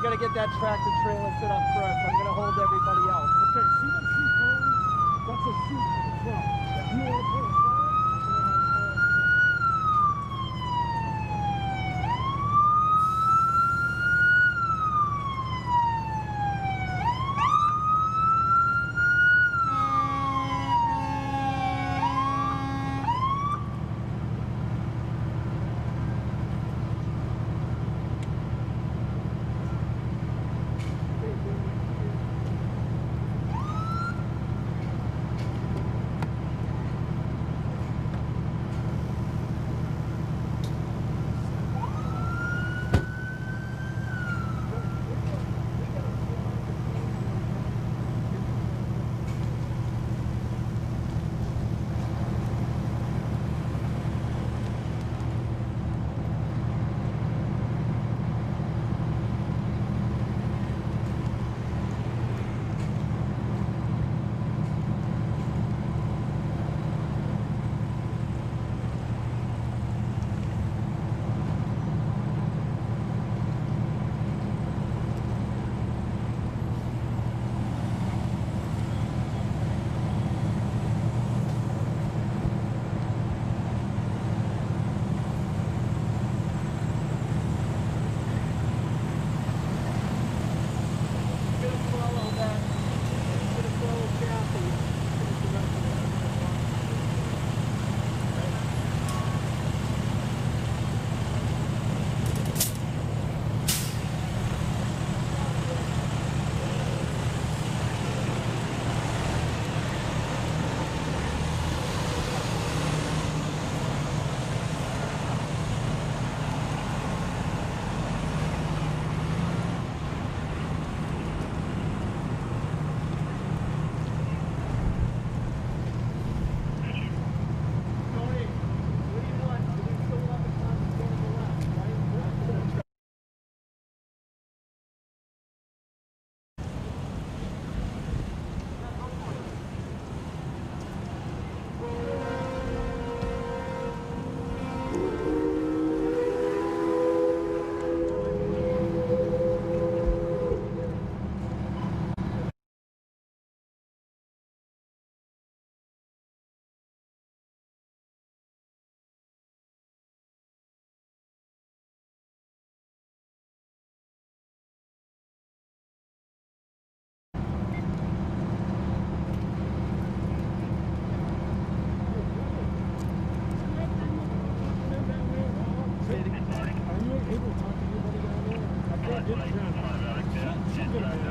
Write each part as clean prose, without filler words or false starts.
gotta get that tractor trailer set up first. I'm gonna hold everybody else. Okay, see those two cones? That's a chute for the truck. You want to put a sign?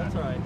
That's all right.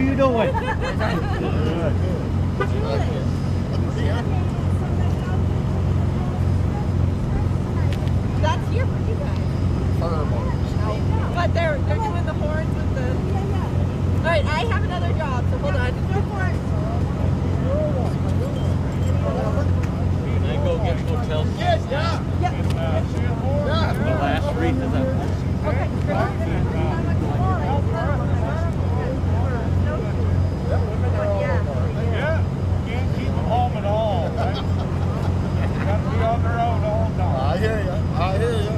you doing? That's here for you guys. But they're doing the horns with the. All right, I have another job, so hold on. Go for it. Can I go get hotels? Yeah. The last wreath is up. Okay. Yeah. Can't keep them home at all. Right? Got to be on their own all the time. I hear you. I hear you.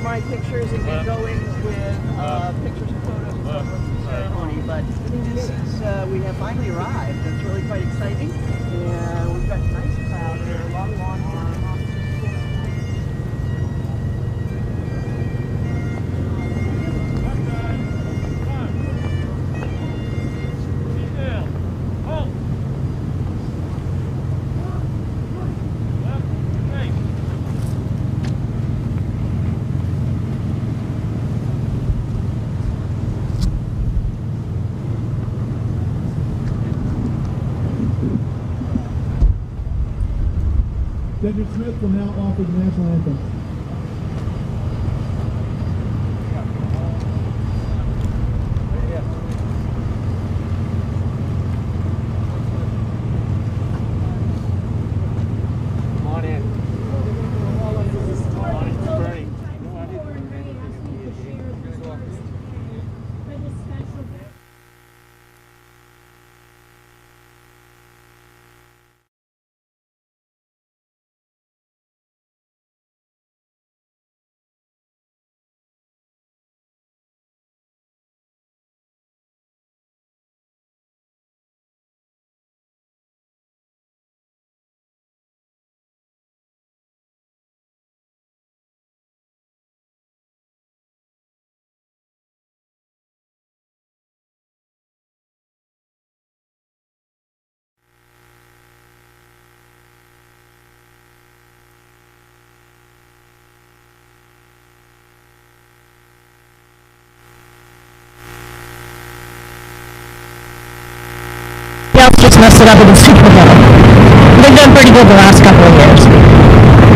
My pictures and get going with pictures and photos of the ceremony. But this is, we have finally arrived. It's really quite exciting. And we've got a nice crowd here, a lot of lawn here. Senator Smith will now offer the national anthem. Just messed it up with the Super Bowl. They've done pretty good the last couple of years.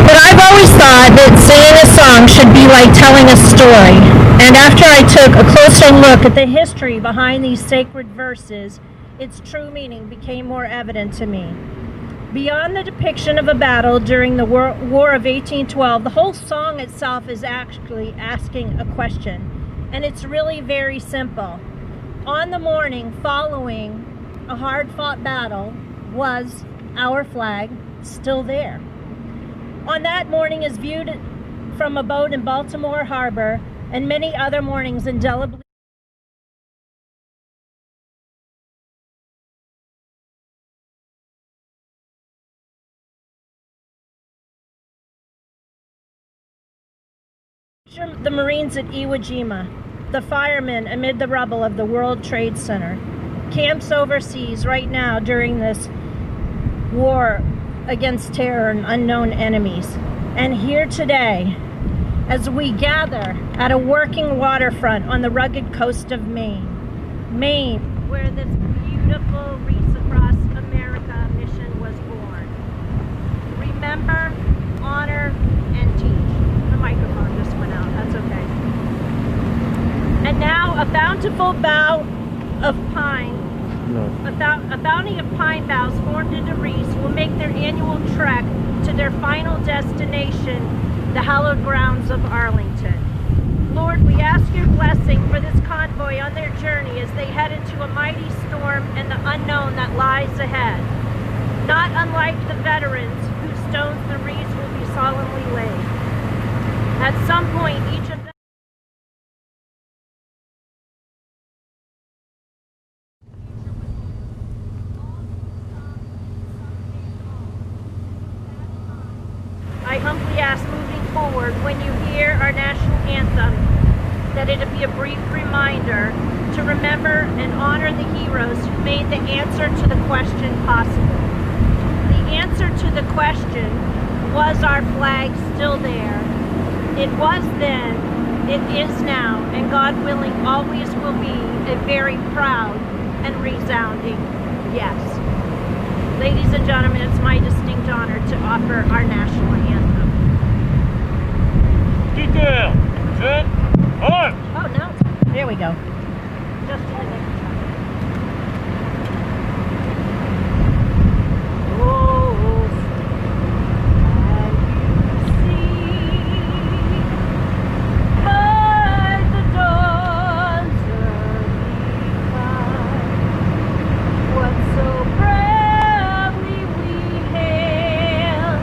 But I've always thought that singing a song should be like telling a story. And after I took a closer look at the history behind these sacred verses, its true meaning became more evident to me. Beyond the depiction of a battle during the War of 1812, the whole song itself is actually asking a question. And it's really very simple. On the morning following a hard-fought battle, was our flag still there? On that morning is viewed from a boat in Baltimore Harbor, and many other mornings indelibly the Marines at Iwo Jima, the firemen amid the rubble of the World Trade Center, camps overseas right now during this war against terror and unknown enemies. And here today, as we gather at a working waterfront on the rugged coast of Maine, where this beautiful Wreaths Across America mission was born. Remember, honor, and teach. The microphone just went out, that's okay. And now a bountiful bough of pine, a bounty of pine boughs formed into wreaths will make their annual trek to their final destination, the hallowed grounds of Arlington. Lord, we ask your blessing for this convoy on their journey as they head into a mighty storm and the unknown that lies ahead. Not unlike the veterans whose stones the wreaths will be solemnly laid. At some point, each of them I humbly ask, moving forward, when you hear our national anthem, that it be a brief reminder to remember and honor the heroes who made the answer to the question possible. The answer to the question, was our flag still there? It was then, it is now, and God willing always will be a very proud and resounding yes. Ladies and gentlemen, it's my distinct honor to offer our national anthem. Detail, set, on! Oh no, there we go. Just to the next time. Oh, and you see by the dawn's early light what so proudly we hailed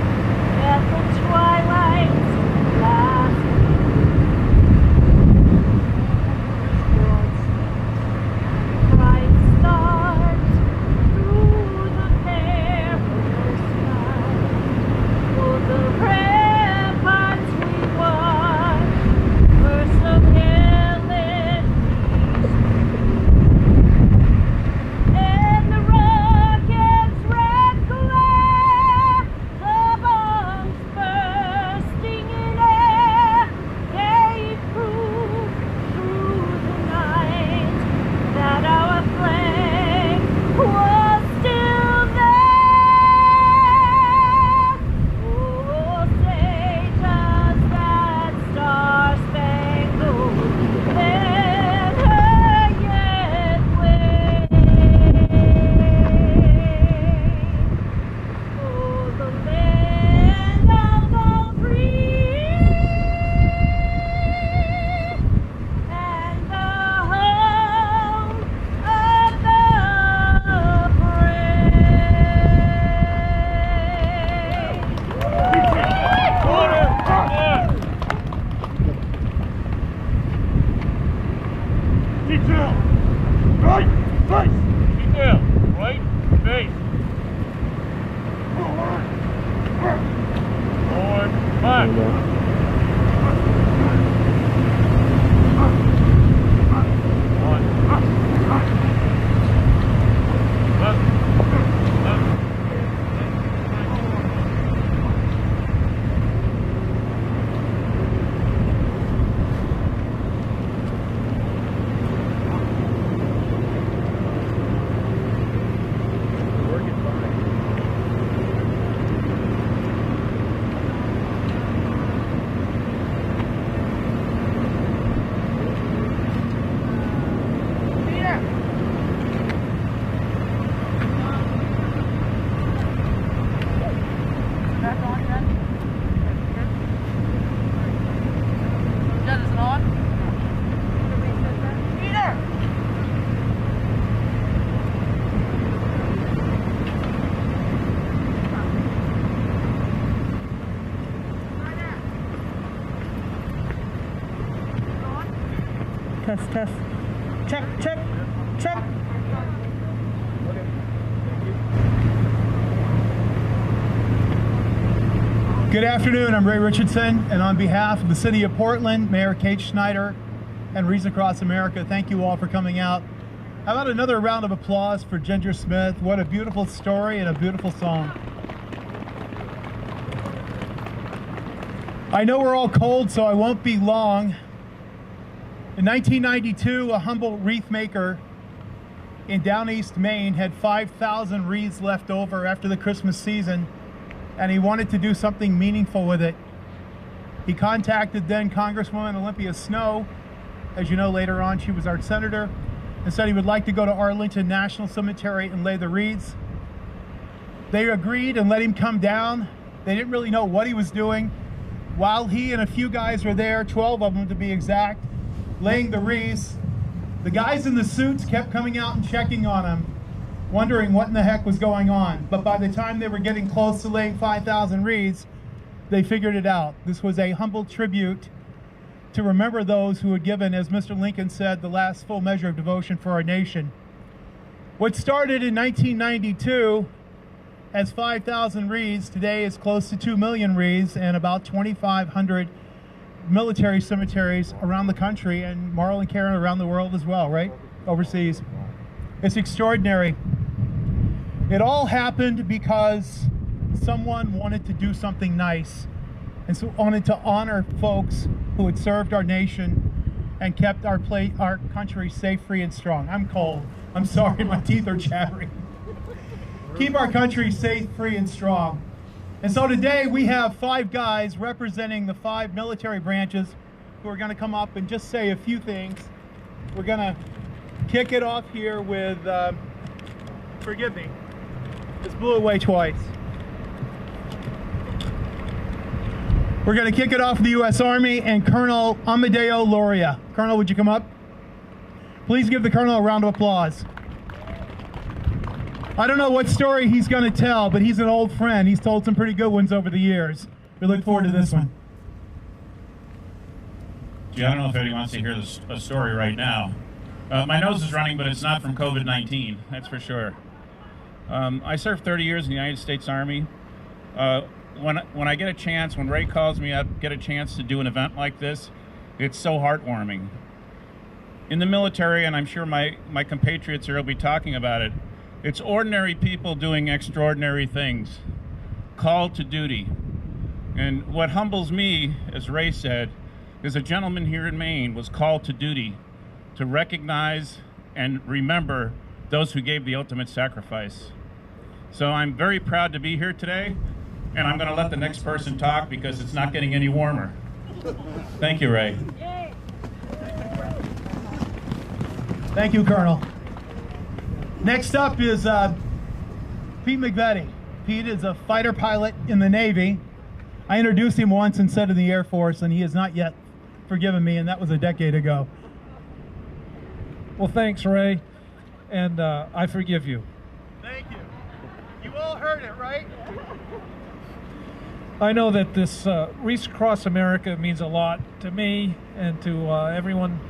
at the twilight's last bright stars through the perilous night. For the ramparts we watched were so gallant, and the rocket's red glare, the bombs bursting in air, gave proof through the night that our flag was still there. Oh, say does that star-spangled banner yet wave for the land of the free and the home of the brave. Order, on! Detail, right, face! Detail, right, face! Forward, back! Test, test. Check, check, check. Good afternoon, I'm Ray Richardson, and on behalf of the City of Portland, Mayor Kate Schneider, and Wreaths Across America, thank you all for coming out How about another round of applause for Ginger Smith? What a beautiful story and a beautiful song. I know we're all cold, so I won't be long. In 1992, a humble wreath maker in Down East Maine had 5,000 wreaths left over after the Christmas season, and he wanted to do something meaningful with it. He contacted then Congresswoman Olympia Snow. As you know, later on she was our senator, and said he would like to go to Arlington National Cemetery and lay the wreaths. They agreed and let him come down. They didn't really know what he was doing. While he and a few guys were there, 12 of them to be exact, laying the wreaths, the guys in the suits kept coming out and checking on him, wondering what in the heck was going on. But by the time they were getting close to laying 5,000 wreaths, they figured it out. This was a humble tribute to remember those who had given, as Mr. Lincoln said, the last full measure of devotion for our nation. What started in 1992 as 5,000 wreaths today is close to 2 million wreaths and about 2,500 military cemeteries around the country, and Marl and Karen around the world as well, right? Overseas. It's extraordinary. It all happened because someone wanted to do something nice, and so wanted to honor folks who had served our nation and kept our country safe, free, and strong. I'm cold. I'm sorry, my teeth are chattering. Keep our country safe, free, and strong. And so today we have 5 guys representing the 5 military branches who are going to come up and just say a few things. We're going to kick it off here with, forgive me, this blew away twice. We're going to kick it off with the U.S. Army and Colonel Amadeo Loria. Colonel, would you come up? Please give the Colonel a round of applause. I don't know what story he's going to tell, but he's an old friend. He's told some pretty good ones over the years. We look forward to this one. Gee, I don't know if anyone wants to hear a story right now. My nose is running, but it's not from COVID-19, that's for sure. I served 30 years in the United States Army. When I get a chance, when Ray calls me up, get a chance to do an event like this, it's so heartwarming. In the military, and I'm sure my compatriots here will be talking about it, it's ordinary people doing extraordinary things, called to duty. And what humbles me, as Ray said, is a gentleman here in Maine was called to duty to recognize and remember those who gave the ultimate sacrifice. So I'm very proud to be here today, and I'm going to let the next person talk because it's not getting any warmer. Thank you, Ray. Thank you, Colonel. Next up is Pete McVetti. Pete is a fighter pilot in the Navy. I introduced him once and said in the Air Force, and he has not yet forgiven me, and that was a decade ago. Well, thanks, Ray, and I forgive you. Thank you. You all heard it, right? I know that this Wreaths Across America means a lot to me and to everyone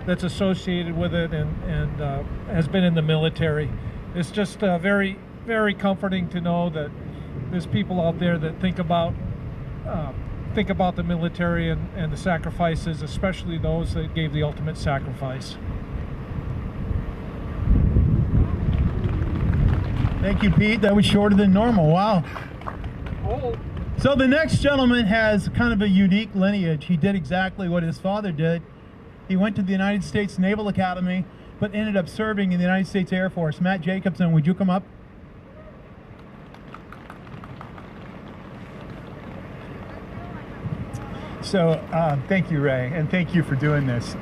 that's associated with it and has been in the military. It's just very, very comforting to know that there's people out there that think about the military and the sacrifices, especially those that gave the ultimate sacrifice. Thank you, Pete. That was shorter than normal. Wow. Oh. So the next gentleman has kind of a unique lineage. He did exactly what his father did. He went to the United States Naval Academy, but ended up serving in the United States Air Force. Matt Jacobson, would you come up? So thank you, Ray, and thank you for doing this.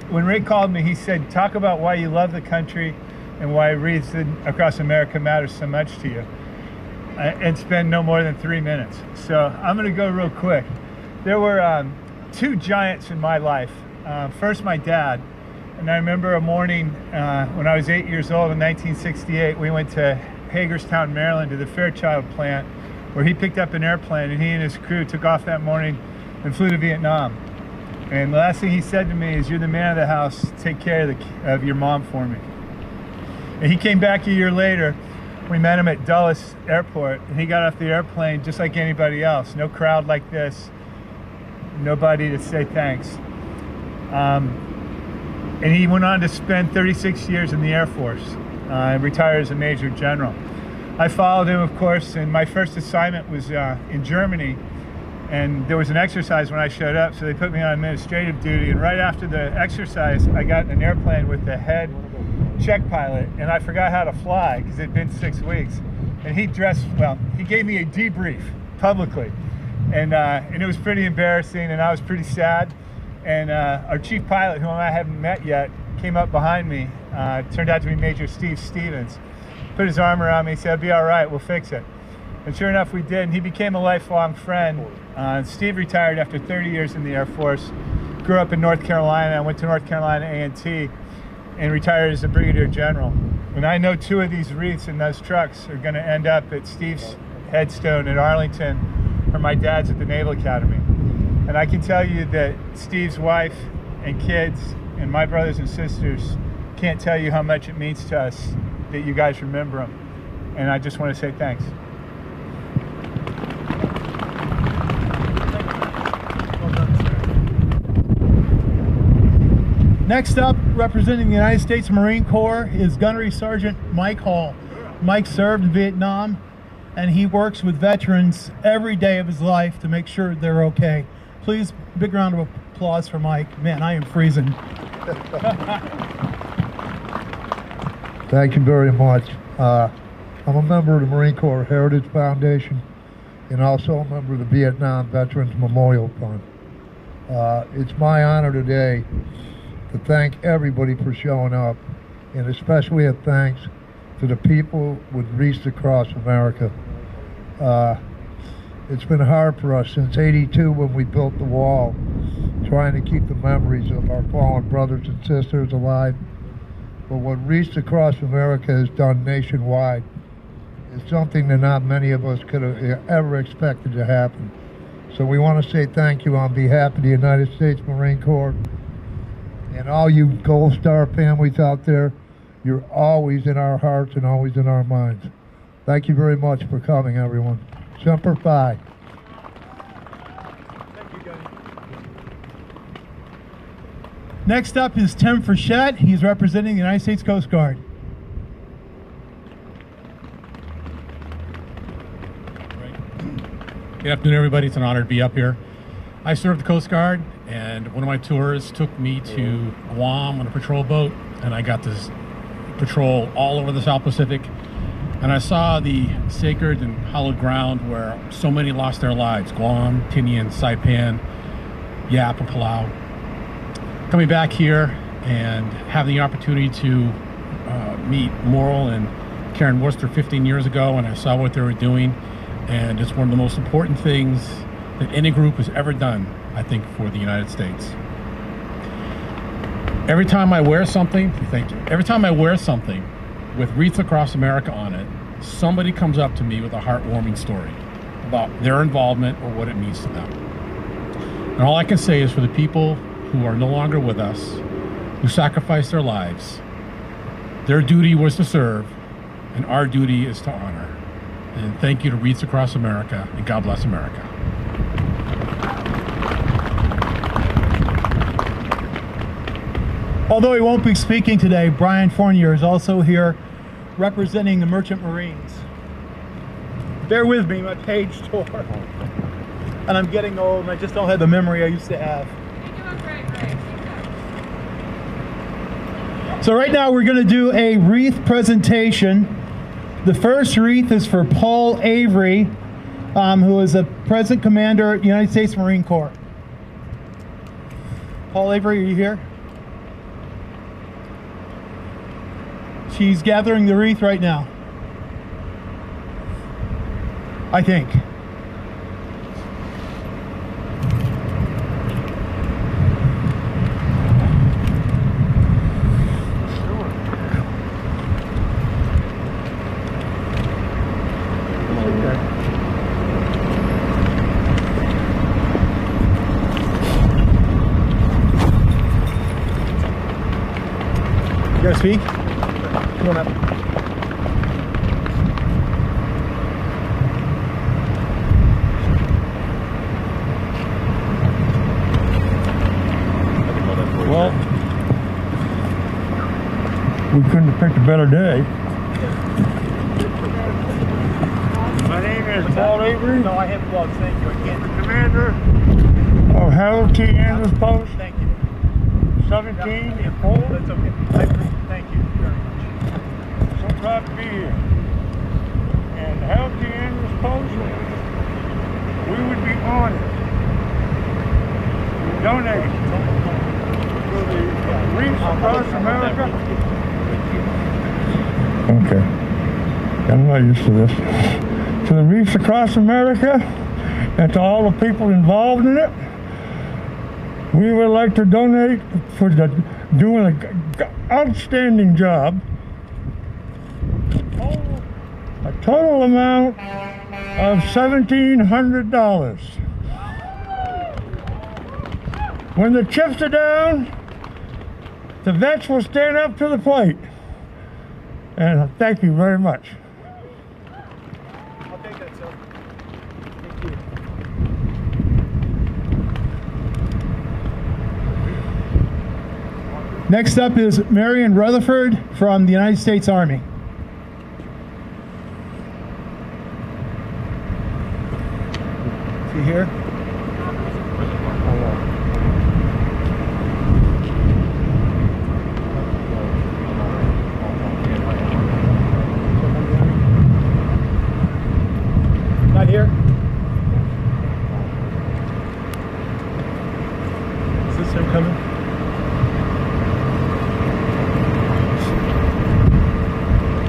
When Ray called me, he said, talk about why you love the country and why Wreaths Across America matters so much to you. And spend no more than 3 minutes. So I'm going to go real quick. There were 2 giants in my life. First, my dad. And I remember a morning when I was 8 years old in 1968, we went to Hagerstown, Maryland to the Fairchild plant where he picked up an airplane and he and his crew took off that morning and flew to Vietnam. And the last thing he said to me is, you're the man of the house, take care of your mom for me. And he came back a year later. We met him at Dulles Airport, and he got off the airplane just like anybody else. No crowd like this, nobody to say thanks. and he went on to spend 36 years in the Air Force and retired as a Major General. I followed him, of course, and my first assignment was in Germany, and there was an exercise when I showed up, so they put me on administrative duty, and right after the exercise, I got in an airplane with the head check pilot, and I forgot how to fly because it'd been 6 weeks. And he gave me a debrief publicly, and it was pretty embarrassing, and I was pretty sad. And our chief pilot, whom I haven't met yet, came up behind me. Turned out to be Major Steve Stevens. Put his arm around me, said, "It'll be all right, we'll fix it." And sure enough, we did, and he became a lifelong friend. Steve retired after 30 years in the Air Force, grew up in North Carolina, went to North Carolina A&T, and retired as a Brigadier General. And I know 2 of these wreaths in those trucks are going to end up at Steve's headstone at Arlington, or my dad's at the Naval Academy. And I can tell you that Steve's wife and kids and my brothers and sisters can't tell you how much it means to us that you guys remember them. And I just want to say thanks. Next up, representing the United States Marine Corps, is Gunnery Sergeant Mike Hall. Mike served in Vietnam, and he works with veterans every day of his life to make sure they're okay. Please, big round of applause for Mike. Man, I am freezing. Thank you very much. I'm a member of the Marine Corps Heritage Foundation and also a member of the Vietnam Veterans Memorial Fund. It's my honor today to thank everybody for showing up, and especially a thanks to the people with Wreaths Across America. It's been hard for us since '82 when we built the wall, trying to keep the memories of our fallen brothers and sisters alive. But what Wreaths Across America has done nationwide is something that not many of us could have ever expected to happen. So we want to say thank you on behalf of the United States Marine Corps and all you Gold Star families out there. You're always in our hearts and always in our minds. Thank you very much for coming, everyone. Semper Fi. Next up is Tim Frechette. He's representing the United States Coast Guard. Good afternoon, everybody. It's an honor to be up here. I served the Coast Guard, and one of my tours took me to Guam on a patrol boat, and I got to patrol all over the South Pacific, and I saw the sacred and hallowed ground where so many lost their lives: Guam, Tinian, Saipan, Yap, and Palau. Coming back here and having the opportunity to meet Morrill and Karen Worcester 15 years ago, and I saw what they were doing, and it's one of the most important things that any group has ever done, I think, for the United States. Every time I wear something, thank you, every time I wear something with Wreaths Across America on it, somebody comes up to me with a heartwarming story about their involvement or what it means to them. And all I can say is, for the people who are no longer with us, who sacrificed their lives, their duty was to serve, and our duty is to honor. And thank you to Wreaths Across America, and God bless America. Although he won't be speaking today, Brian Fournier is also here representing the Merchant Marines. Bear with me, my page tore. And I'm getting old and I just don't have the memory I used to have. So right now we're going to do a wreath presentation. The first wreath is for Paul Avery, who is a present commander at United States Marine Corps. Paul Avery, are you here? She's gathering the wreath right now, I think. You gotta speak? Come on up. Well, We couldn't have picked a better day. My name is Paul Avery. No, I have gloves. Thank you. I can't. The commander of Harold T. Andrews Post. Thank you. 17 in Poland. That's okay. Thank you very much. So proud to be here. And Harold T. Andrews Post, we would be honored to donate to the Wreaths Across America. Okay. I'm not used to this. To the Wreaths Across America and to all the people involved in it. We would like to donate for doing an outstanding job. A total amount of $1,700. When the chips are down, the vets will stand up to the plate. And thank you very much. I'll take that, sir. Thank you. Next up is Marion Rutherford from the United States Army. Is he here? Not here? Is this him coming?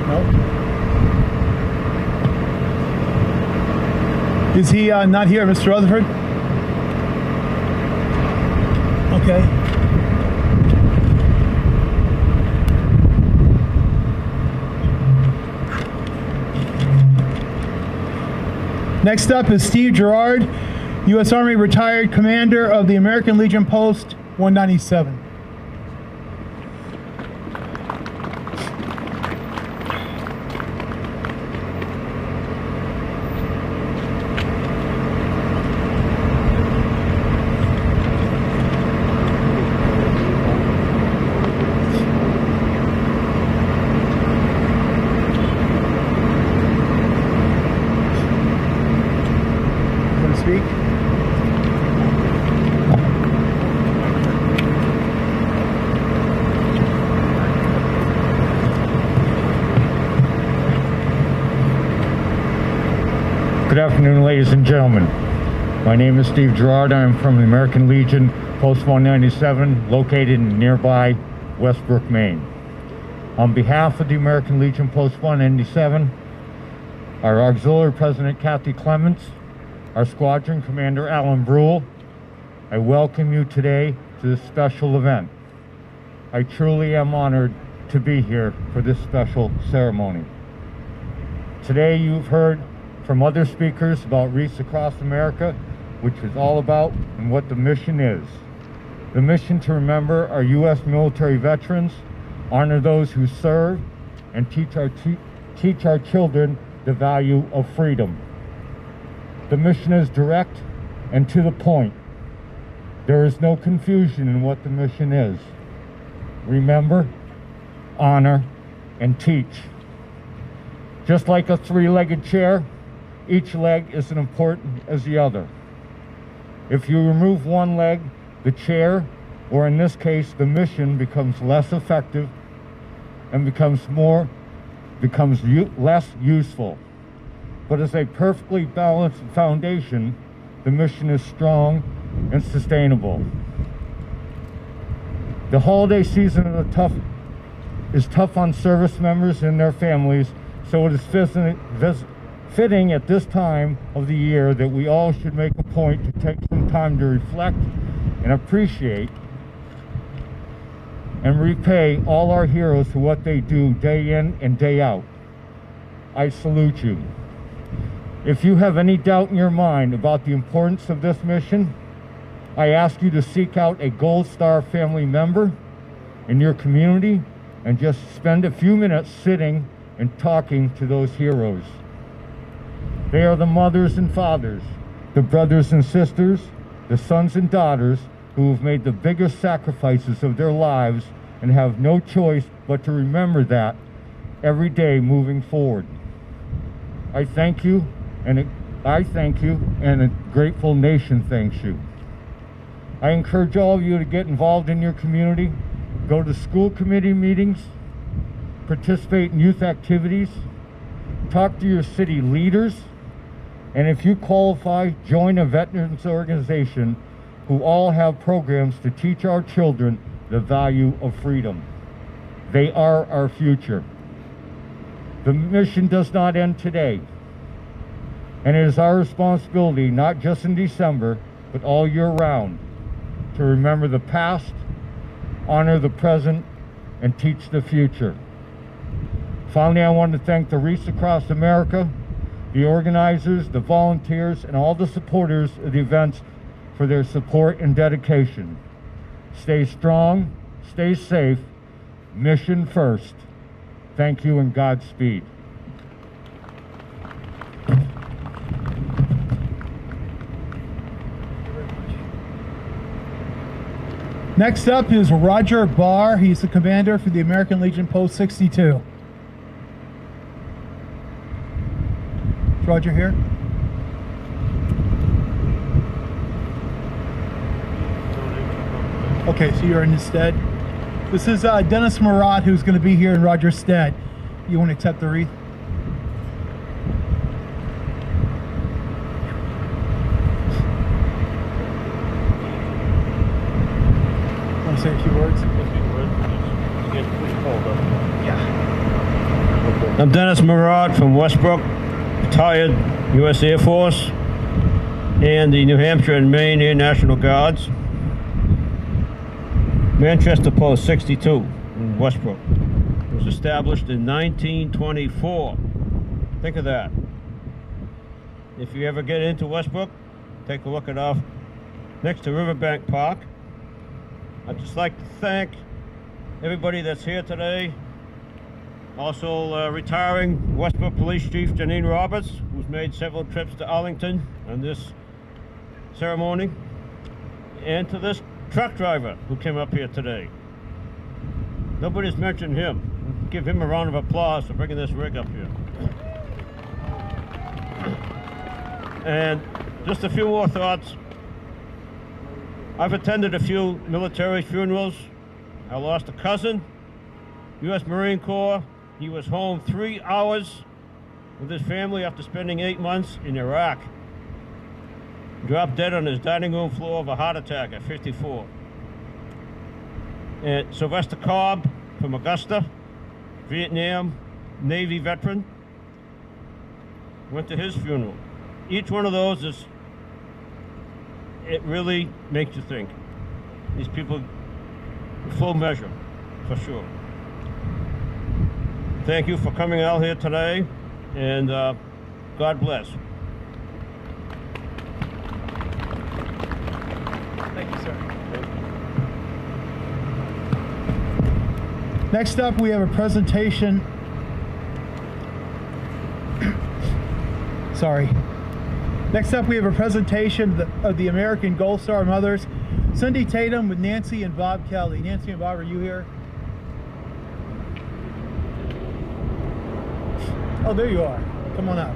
No? Is he not here, Mr. Rutherford? Okay. Next up is Steve Gerard, U.S. Army retired commander of the American Legion Post 197. Speak. Good afternoon, ladies and gentlemen. My name is Steve Gerard. I am from the American Legion, Post 197, located in nearby Westbrook, Maine. On behalf of the American Legion, Post 197, our Auxiliary President Kathy Clements, our Squadron Commander Alan Brule, I welcome you today to this special event. I truly am honored to be here for this special ceremony. Today you've heard from other speakers about Wreaths Across America, which is all about and what the mission is. The mission to remember our U.S. military veterans, honor those who serve, and teach our children the value of freedom. The mission is direct and to the point. There is no confusion in what the mission is. Remember, honor, and teach. Just like a three-legged chair, each leg is as important as the other. If you remove one leg, the chair, or in this case, the mission, becomes less effective and becomes less useful. But as a perfectly balanced foundation, the mission is strong and sustainable. The holiday season is tough on service members and their families, so it is fitting at this time of the year that we all should make a point to take some time to reflect and appreciate and repay all our heroes for what they do day in and day out. I salute you. If you have any doubt in your mind about the importance of this mission, I ask you to seek out a Gold Star family member in your community and just spend a few minutes sitting and talking to those heroes. They are the mothers and fathers, the brothers and sisters, the sons and daughters who have made the biggest sacrifices of their lives and have no choice but to remember that every day moving forward. I thank you, and a grateful nation thanks you. I encourage all of you to get involved in your community, go to school committee meetings, participate in youth activities, talk to your city leaders, and if you qualify, join a veterans organization who all have programs to teach our children the value of freedom. They are our future. The mission does not end today, and it is our responsibility, not just in December, but all year round, to remember the past, honor the present, and teach the future. Finally, I want to thank the Wreaths Across America, the organizers, the volunteers, and all the supporters of the events for their support and dedication. Stay strong, stay safe, mission first. Thank you and Godspeed. Next up is Roger Barr. He's the commander for the American Legion Post 62. Is Roger here? Okay, so you're in his stead. This is Dennis Murat, who's going to be here in Roger's stead. You want to accept the wreath? Want to say a few words? Yeah. I'm Dennis Murat from Westbrook, retired U.S. Air Force and the New Hampshire and Maine Air National Guards. Manchester Post 62 in Westbrook was established in 1924. Think of that. If you ever get into Westbrook, take a look at our next to Riverbank Park. I'd just like to thank everybody that's here today. Also retiring Westbrook Police Chief Janine Roberts, who's made several trips to Arlington on this ceremony, and to this truck driver who came up here today. Nobody's mentioned him. Give him a round of applause for bringing this rig up here. And just a few more thoughts. I've attended a few military funerals. I lost a cousin, U.S. Marine Corps. He was home 3 hours with his family after spending 8 months in Iraq. Dropped dead on his dining room floor of a heart attack at 54. And Sylvester Cobb from Augusta, Vietnam, Navy veteran, went to his funeral. Each one of those is, it really makes you think. These people, full measure, for sure. Thank you for coming out here today, and God bless. Thank you, sir. Next up, we have a presentation. Sorry. Next up, we have a presentation of the American Gold Star Mothers. Cindy Tatum with Nancy and Bob Kelly. Nancy and Bob, are you here? Oh, there you are. Come on up.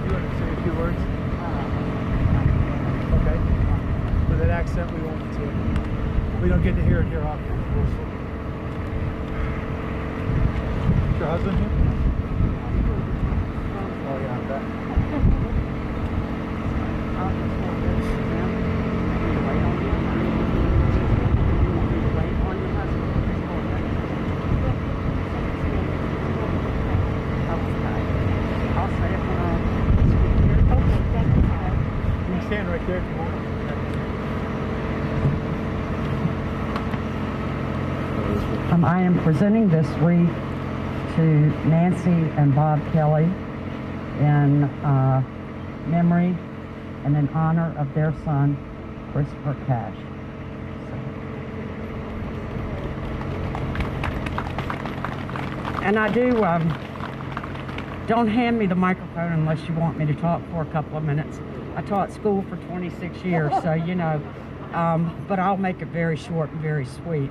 You want to say a few words? Okay. With an accent, we won't do. We don't get to hear it here often. Is your husband here? Oh yeah, I bet. Stand right there if you want. I am presenting this wreath to Nancy and Bob Kelly in memory and in honor of their son, Christopher Cash. And I do, don't hand me the microphone unless you want me to talk for a couple of minutes. I taught school for 26 years, so you know, but I'll make it very short and very sweet.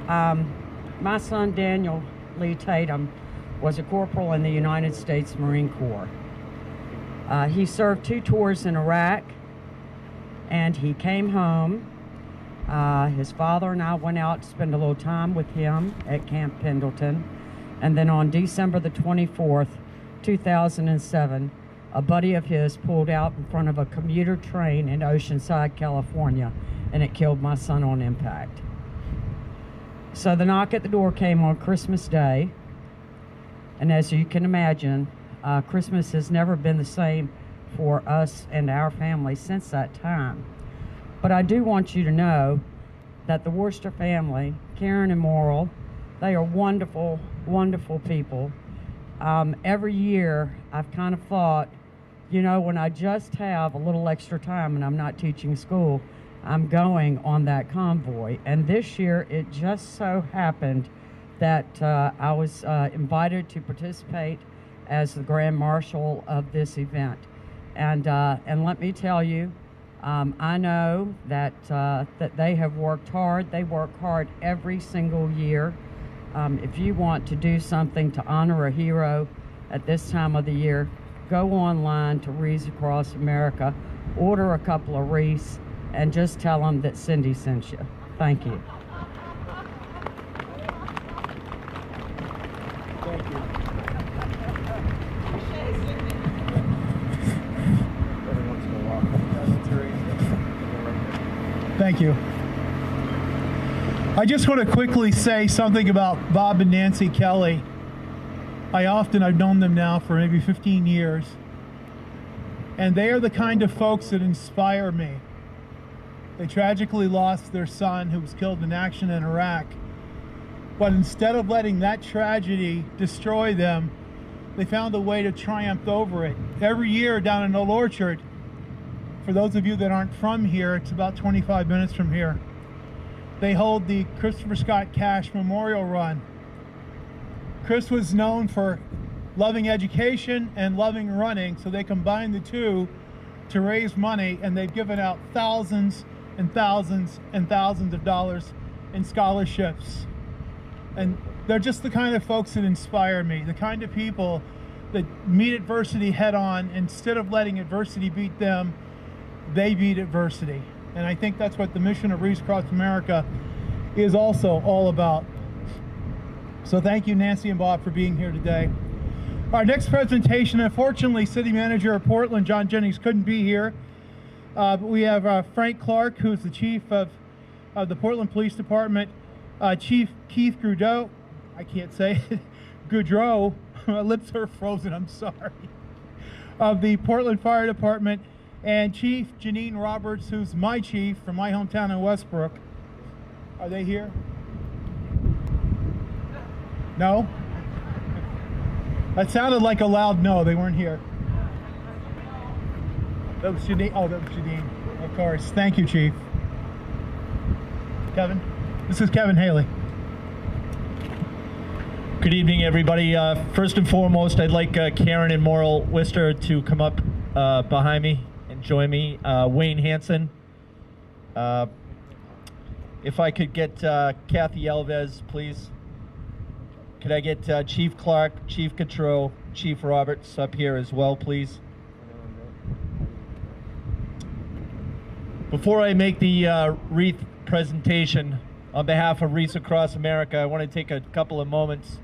My son Daniel Lee Tatum was a corporal in the United States Marine Corps. He served 2 tours in Iraq, and he came home. His father and I went out to spend a little time with him at Camp Pendleton, and then on December the 24th, 2007, a buddy of his pulled out in front of a commuter train in Oceanside, California, and it killed my son on impact. So the knock at the door came on Christmas Day, and as you can imagine, Christmas has never been the same for us and our family since that time. But I do want you to know that the Worcester family, Karen and Morrill, they are wonderful, wonderful people. Every year I've kind of thought, you know, when I just have a little extra time and I'm not teaching school, I'm going on that convoy. And this year it just so happened that I was invited to participate as the Grand Marshal of this event. And let me tell you, I know that that they have worked hard. They work hard every single year. If you want to do something to honor a hero at this time of the year, go online to Wreaths Across America, order a couple of wreaths, and just tell them that Cindy sent you. Thank you. Thank you. I just want to quickly say something about Bob and Nancy Kelly. I've known them now for maybe 15 years. And they are the kind of folks that inspire me. They tragically lost their son who was killed in action in Iraq. But instead of letting that tragedy destroy them, they found a way to triumph over it. Every year down in Old Orchard, for those of you that aren't from here, it's about 25 minutes from here, they hold the Christopher Scott Cash Memorial Run. Chris was known for loving education and loving running, so they combined the two to raise money, and they've given out thousands and thousands and thousands of dollars in scholarships. And they're just the kind of folks that inspire me, the kind of people that meet adversity head on. Instead of letting adversity beat them, they beat adversity. And I think that's what the mission of Wreaths Across America is also all about. So thank you, Nancy and Bob, for being here today. Our next presentation, unfortunately, City Manager of Portland, John Jennings, couldn't be here. But we have Frank Clark, who's the Chief of the Portland Police Department, Chief Keith Goudreau, I can't say it, Goudreau, my lips are frozen, I'm sorry, of the Portland Fire Department, and Chief Janine Roberts, who's my chief from my hometown in Westbrook. Are they here? No? That sounded like a loud no. They weren't here. That was Janine. Oh, that was Janine. Of course. Thank you, Chief. Kevin? This is Kevin Haley. Good evening, everybody. First and foremost, I'd like Karen and Morrill Worcester to come up behind me and join me. Wayne Hansen. If I could get Kathy Alves, please. Could I get Chief Clark, Chief Gautreau, Chief Roberts up here as well, please? Before I make the wreath presentation, on behalf of Wreaths Across America, I want to take a couple of moments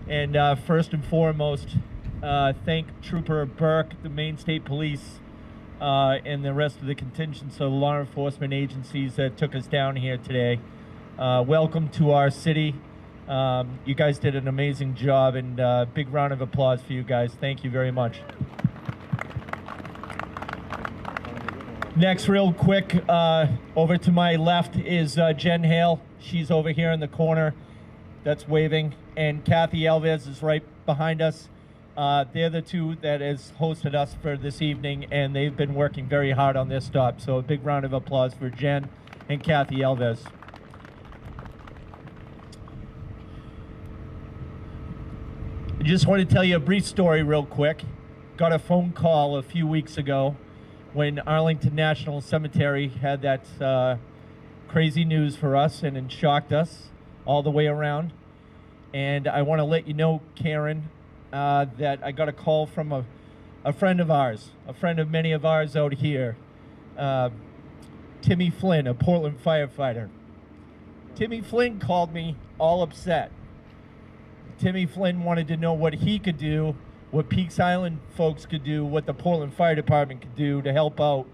and first and foremost thank Trooper Burke, the Maine State Police, and the rest of the contingents of law enforcement agencies that took us down here today. Welcome to our city. You guys did an amazing job, and big round of applause for you guys. Thank you very much. Next, real quick, over to my left is Jen Hale. She's over here in the corner that's waving, and Kathy Alves is right behind us. They're the two that has hosted us for this evening, and they've been working very hard on this stop. So a big round of applause for Jen and Kathy Alves. I just want to tell you a brief story real quick. Got a phone call a few weeks ago when Arlington National Cemetery had that crazy news for us, and it shocked us all the way around. And I want to let you know, Karen, that I got a call from a friend of ours, a friend of many of ours out here, Timmy Flynn, a Portland firefighter. Timmy Flynn called me all upset. Timmy Flynn wanted to know what he could do, what Peaks Island folks could do, what the Portland Fire Department could do to help out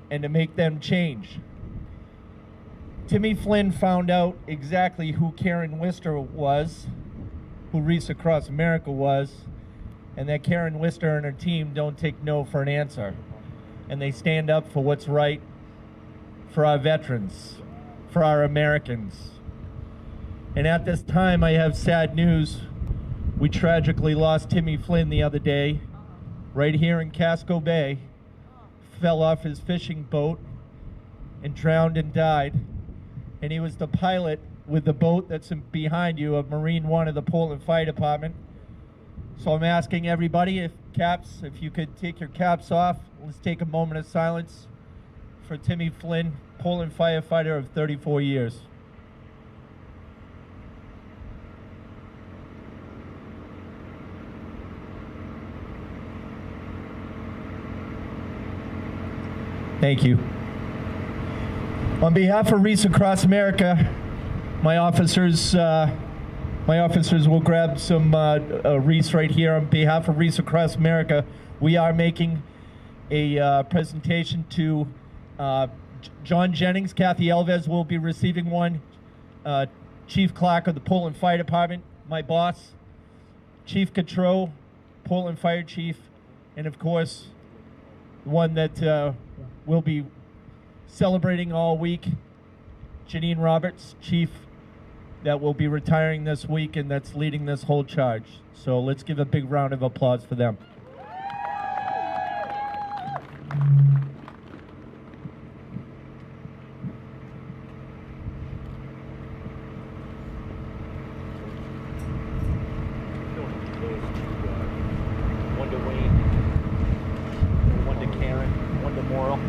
and to make them change. Timmy Flynn found out exactly who Karen Wister was, who Wreaths Across America was, and that Karen Wister and her team don't take no for an answer. And they stand up for what's right for our veterans, for our Americans. And at this time, I have sad news. We tragically lost Timmy Flynn the other day, right here in Casco Bay. Fell off his fishing boat and drowned and died. And he was the pilot with the boat that's behind you of Marine One of the Portland Fire Department. So I'm asking everybody, if you could take your caps off, let's take a moment of silence for Timmy Flynn, Portland firefighter of 34 years. Thank you. On behalf of Wreaths Across America, my officers will grab some wreaths right here. On behalf of Wreaths Across America, we are making a presentation to John Jennings. Kathy Alves will be receiving one. Chief Clark of the Portland Fire Department, my boss. Chief Cotreau, Portland Fire Chief, and of course, one that will be celebrating all week, Janine Roberts, Chief, that will be retiring this week and that's leading this whole charge. So let's give a big round of applause for them. One to Wayne, one to Karen, one to Morrill.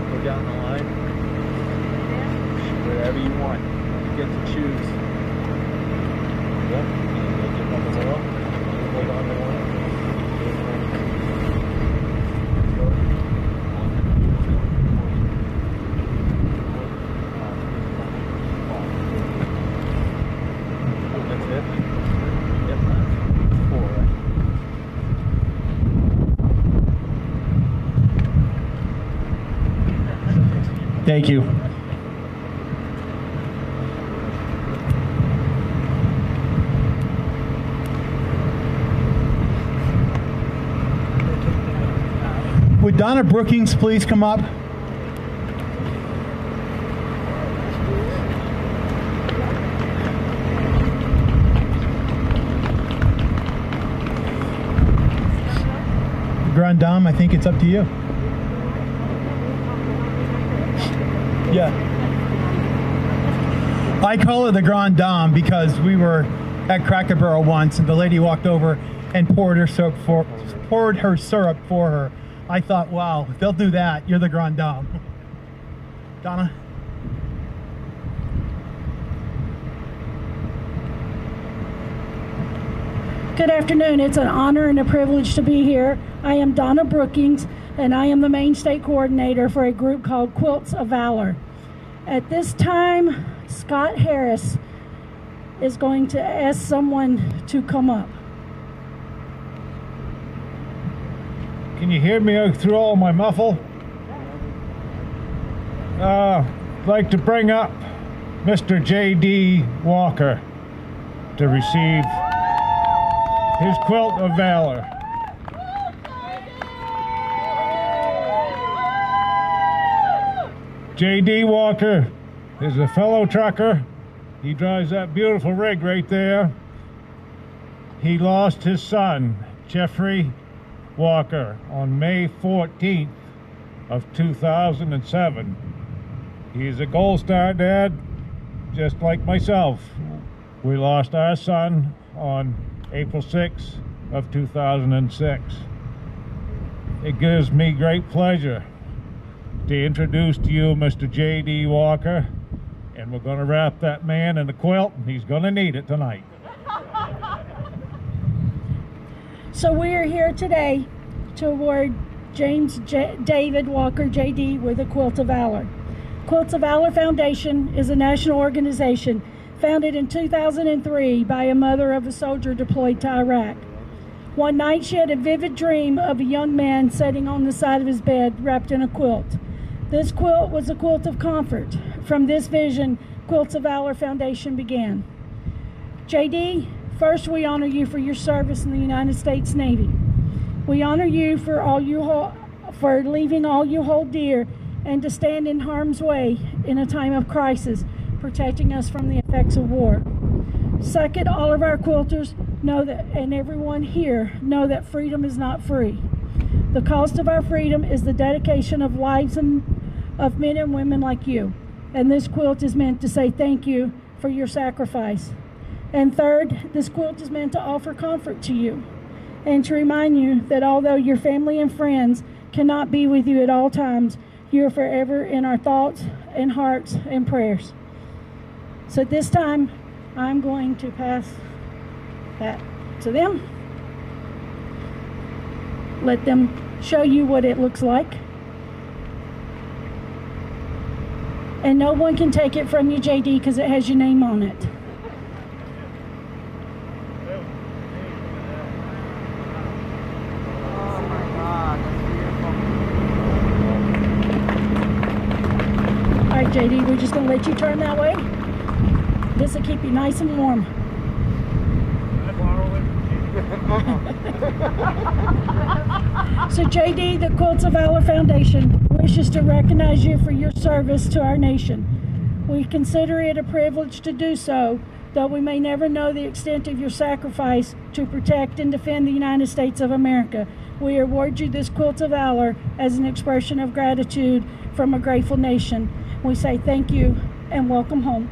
Go down the line, wherever you want. You get to choose. Yep, and we'll give them the roll. Hold on to one. That's it. Yep, that's 4, right? Thank you. Would Donna Brookings please come up? Grand Dame, I think it's up to you. Yeah. I call her the Grand Dame because we were at Cracker Barrel once and the lady walked over and poured her syrup for her. I thought, wow, if they'll do that, you're the Grand Dame. Donna? Good afternoon. It's an honor and a privilege to be here. I am Donna Brookings, and I am the main state coordinator for a group called Quilts of Valor. At this time, Scott Harris is going to ask someone to come up. Can you hear me through all my muffle? I'd like to bring up Mr. J.D. Walker to receive his Quilt of Valor. J.D. Walker is a fellow trucker. He drives that beautiful rig right there. He lost his son, Jeffrey Walker, on May 14th of 2007. He's a Gold Star dad, just like myself, we lost our son on April 6th of 2006. It gives me great pleasure to introduce to you Mr. J.D. Walker, and we're going to wrap that man in a quilt, and he's going to need it tonight. So we are here today to award James David Walker, J.D., with the Quilts of Valor. Quilts of Valor Foundation is a national organization founded in 2003 by a mother of a soldier deployed to Iraq. One night she had a vivid dream of a young man sitting on the side of his bed wrapped in a quilt. This quilt was a quilt of comfort. From this vision, Quilts of Valor Foundation began. J.D., first we honor you for your service in the United States Navy. We honor you for leaving all you hold dear and to stand in harm's way in a time of crisis, protecting us from the effects of war. Second, all of our quilters know that, and everyone here know that freedom is not free. The cost of our freedom is the dedication of lives of men and women like you. And this quilt is meant to say thank you for your sacrifice. And third, this quilt is meant to offer comfort to you and to remind you that although your family and friends cannot be with you at all times, you are forever in our thoughts and hearts and prayers. So at this time, I'm going to pass that to them. Let them show you what it looks like. And no one can take it from you, JD, because it has your name on it. Oh my God, that's beautiful. All right, JD, we're just going to let you turn that way. This will keep you nice and warm. So JD, the Quilts of Valor Foundation wishes to recognize you for your service to our nation. We consider it a privilege to do so, though we may never know the extent of your sacrifice to protect and defend the United States of America. We award you this Quilts of Valor as an expression of gratitude from a grateful nation. We say thank you and welcome home.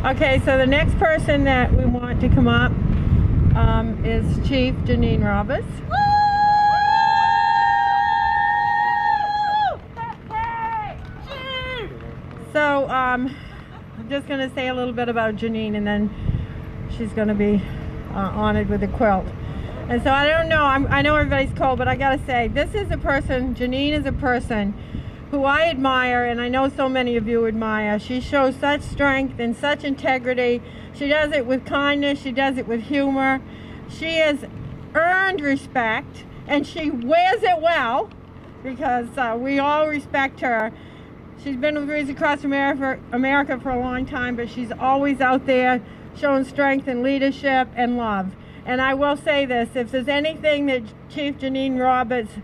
Okay, so the next person that we want to come up is Chief Janine Roberts. So I'm just going to say a little bit about Janine, and then she's going to be honored with a quilt. And so I don't know, I know everybody's cold, but I got to say, this is a person, Janine is a person who I admire, and I know so many of you admire. She shows such strength and such integrity. She does it with kindness. She does it with humor. She has earned respect, and she wears it well, because we all respect her. She's been with Wreaths Across America for a long time, but she's always out there showing strength and leadership and love. And I will say this, if there's anything that Chief Janine Roberts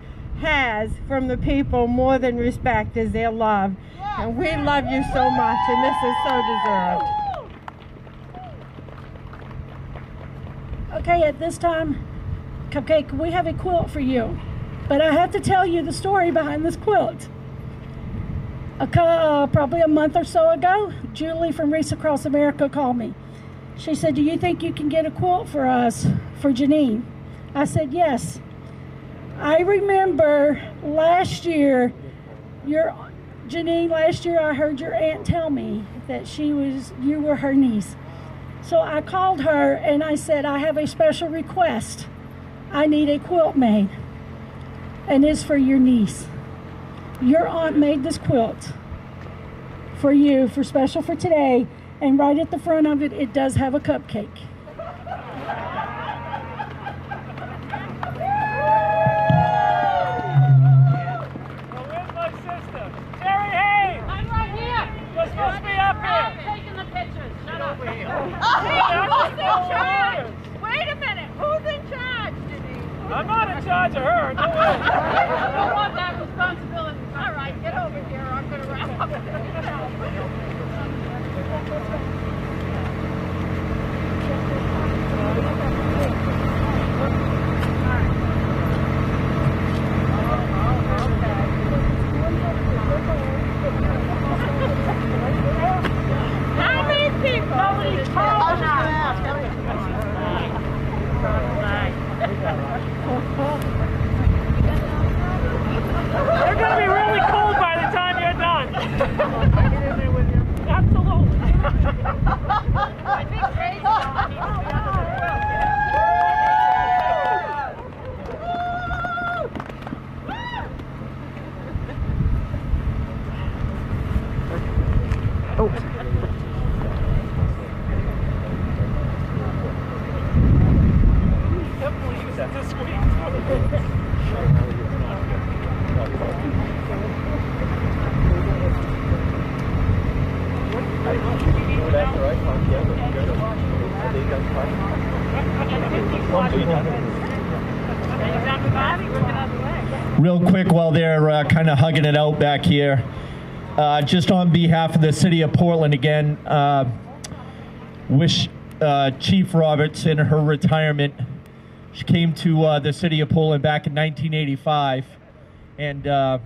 has from the people more than respect, is their love. And we love you so much, and this is so deserved. Okay, at this time, Cupcake, we have a quilt for you. But I have to tell you the story behind this quilt. Probably a month or so ago, Julie from Wreaths Across America called me. She said, do you think you can get a quilt for us, for Janine? I said, yes. I remember last year, Janine, last year I heard your aunt tell me that you were her niece. So I called her and I said, I have a special request. I need a quilt made, and it's for your niece. Your aunt made this quilt for you, for special for today, and right at the front of it, it does have a cupcake. Wait a minute, who's in charge, Janine? I'm not in charge of her. sure. No way. I don't want that responsibility. All right, get over here. I'm going to wrap up. How many people? Nobody told They're going to be really cold by the time you're done. I get in there with you. Absolutely. I think Ray's gone. He won't be under the quilt. Definitely use that this week. Real quick while they're kind of hugging it out back here, just on behalf of the city of Portland again, wish Chief Roberts in her retirement. She came to the city of Portland back in 1985 and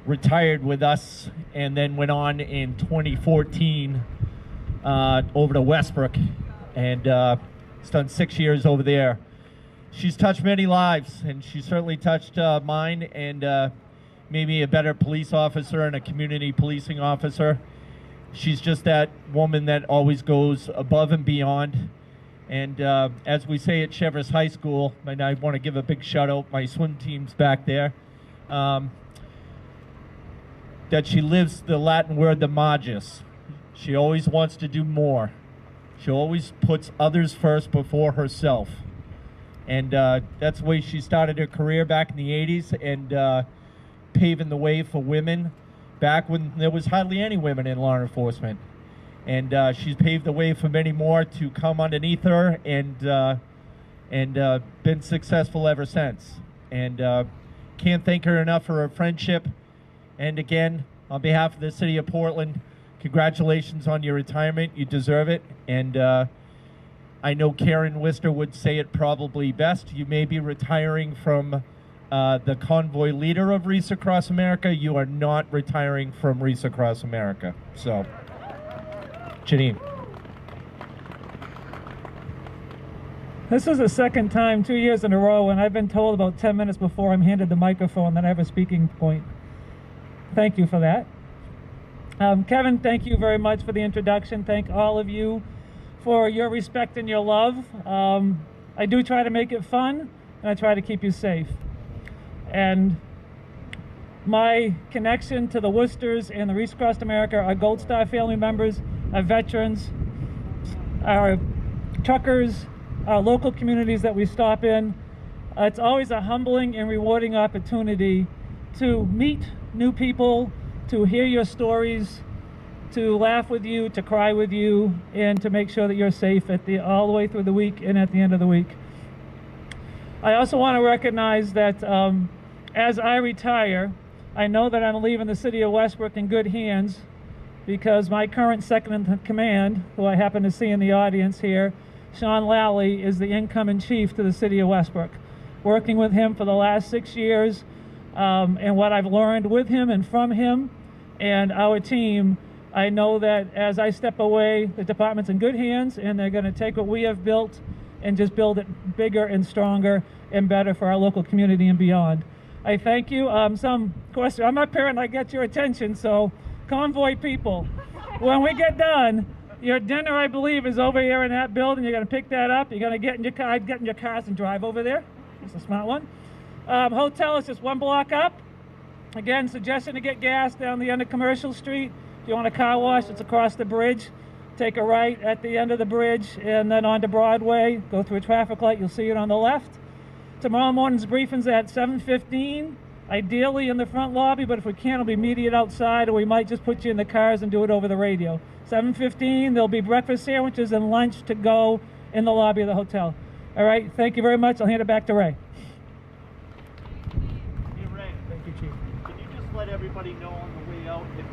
retired with us, and then went on in 2014 over to Westbrook, and has done 6 years over there. She's touched many lives, and she certainly touched mine, and made me a better police officer and a community policing officer. She's just that woman that always goes above and beyond. And as we say at Cheverus High School, and I want to give a big shout out, my swim team's back there, that she lives the Latin word, the magis. She always wants to do more. She always puts others first before herself. And that's the way she started her career back in the 80s, and paving the way for women back when there was hardly any women in law enforcement. And she's paved the way for many more to come underneath her, and been successful ever since. And can't thank her enough for her friendship. And again, on behalf of the city of Portland, congratulations on your retirement. You deserve it. And I know Karen Wister would say it probably best. You may be retiring from the convoy leader of Wreaths Across America. You are not retiring from Wreaths Across America. So, Janine. This is the second time, 2 years in a row, and I've been told about 10 minutes before I'm handed the microphone that I have a speaking point. Thank you for that. Kevin, thank you very much for the introduction. Thank all of you for your respect and your love. I do try to make it fun, and I try to keep you safe. And my connection to the Worcesters and the Wreaths Across America, our Gold Star family members, our veterans, our truckers, our local communities that we stop in. It's always a humbling and rewarding opportunity to meet new people, to hear your stories, to laugh with you, to cry with you, and to make sure that you're safe all the way through the week and at the end of the week. I also want to recognize that as I retire, I know that I'm leaving the city of Westbrook in good hands, because my current second in command, who I happen to see in the audience here, Sean Lally, is the incoming chief to the city of Westbrook. Working with him for the last 6 years, and what I've learned with him and from him and our team, I know that as I step away, the department's in good hands, and they're going to take what we have built and just build it bigger and stronger and better for our local community and beyond. I thank you. Some question, I'm up here and I get your attention, so convoy people, when we get done, your dinner, I believe, is over here in that building. You're going to pick that up. You're going to get in your car, get in your cars and drive over there. That's a smart one. Hotel is just one block up. Again, suggestion to get gas down the end of Commercial Street. If you want a car wash, it's across the bridge. Take a right at the end of the bridge and then onto Broadway. Go through a traffic light. You'll see it on the left. Tomorrow morning's briefing's at 7:15. Ideally in the front lobby, but if we can't, it'll be immediate outside, or we might just put you in the cars and do it over the radio. 7:15, there'll be breakfast sandwiches and lunch to go in the lobby of the hotel. All right, thank you very much. I'll hand it back to Ray. everybody know on the way out if